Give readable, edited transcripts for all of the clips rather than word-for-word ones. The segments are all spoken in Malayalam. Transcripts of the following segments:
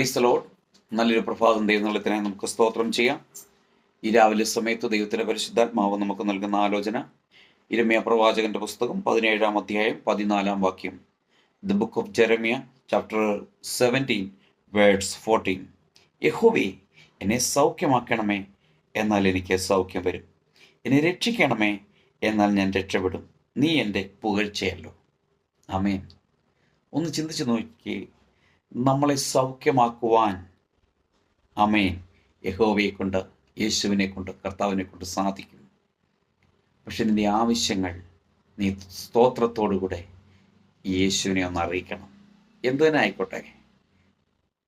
Praise the Lord. നല്ലൊരു പ്രഭാതം ദൈവത്തിനായി നമുക്ക് സ്തോത്രം ചെയ്യാം. ഈ രാവിലെ സമയത്ത് ദൈവത്തിൻ്റെ പരിശുദ്ധാത്മാവ് നമുക്ക് നൽകുന്ന ആലോചന യിരെമ്യാ പ്രവാചകന്റെ പുസ്തകം 17-ാം അധ്യായം 14-ാം വാക്യം. The book of Jeremiah chapter 17 verse 14. യഹോവേ, എന്നെ സൗഖ്യമാക്കണമേ, എന്നാൽ എനിക്ക് സൗഖ്യം വരും. എന്നെ രക്ഷിക്കണമേ, എന്നാൽ ഞാൻ രക്ഷപ്പെടും. നീ എൻ്റെ പുകഴ്ചയല്ലോ. ആമേൻ. ഒന്ന് ചിന്തിച്ചു നോക്കി, നമ്മളെ സൗഖ്യമാക്കുവാൻ ആമേൻ യഹോവയെ കൊണ്ട്, യേശുവിനെ കൊണ്ട്, കർത്താവിനെ കൊണ്ട് സാധിക്കും. പക്ഷെ നിന്റെ ആവശ്യങ്ങൾ നീ സ്തോത്രത്തോടുകൂടെ യേശുവിനെ ഒന്ന് അറിയിക്കണം. എന്തു തന്നെ ആയിക്കോട്ടെ,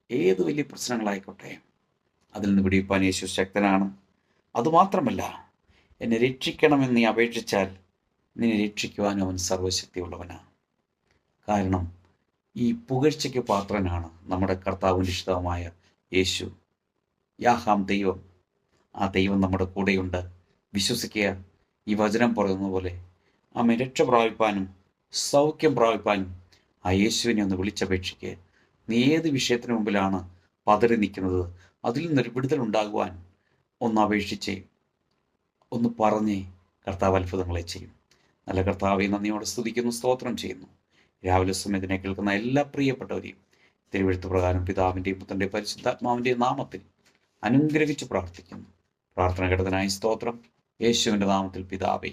ഏത് വലിയ പ്രശ്നങ്ങളായിക്കോട്ടെ, അതിൽ നിന്ന് വിടിവിപ്പാൻ യേശു ശക്തനാണ്. അതുമാത്രമല്ല, എന്നെ രക്ഷിക്കണമെന്ന് നീ അപേക്ഷിച്ചാൽ നിന്നെ രക്ഷിക്കുവാനും അവൻ സർവശക്തിയുള്ളവനാണ്. കാരണം ഈ പുകഴ്ചയ്ക്ക് പാത്രനാണ് നമ്മുടെ കർത്താവിൻ്റെ ഇഷ്ടമായ യേശു. യാഹാം ദൈവം, ആ ദൈവം നമ്മുടെ കൂടെയുണ്ട്. വിശ്വസിക്കുക. ഈ വചനം പറയുന്ന പോലെ ആമേൻ രക്ഷ പ്രാപിപ്പാനും സൗഖ്യം പ്രാപിപ്പാനും ആ യേശുവിനെ ഒന്ന് വിളിച്ചപേക്ഷിക്കുക. നീ ഏത് വിഷയത്തിന് മുമ്പിലാണ് പതറി നിൽക്കുന്നത്, അതിൽ നിന്നൊരു വിടുതലുണ്ടാകുവാൻ ഒന്ന് അപേക്ഷിച്ചേ, ഒന്ന് പറഞ്ഞേ, കർത്താവ് അത്ഭുതങ്ങളെ ചെയ്യും. നല്ല കർത്താവെ, നന്ദിയോടെ സ്തുതിക്കുന്നു, സ്തോത്രം ചെയ്യുന്നു. രാവിലെ സമയത്തിനെ കേൾക്കുന്ന എല്ലാ പ്രിയപ്പെട്ടവരെയും തിരുവെഴുത്ത് പ്രകാരം പിതാവിൻ്റെയും പുത്രൻ്റെയും പരിശുദ്ധാത്മാവിൻ്റെയും നാമത്തിൽ അനുഗ്രഹിച്ച് പ്രാർത്ഥിക്കുന്നു. പ്രാർത്ഥന ഘടകനായി സ്തോത്രം. യേശുവിൻ്റെ നാമത്തിൽ പിതാവേ.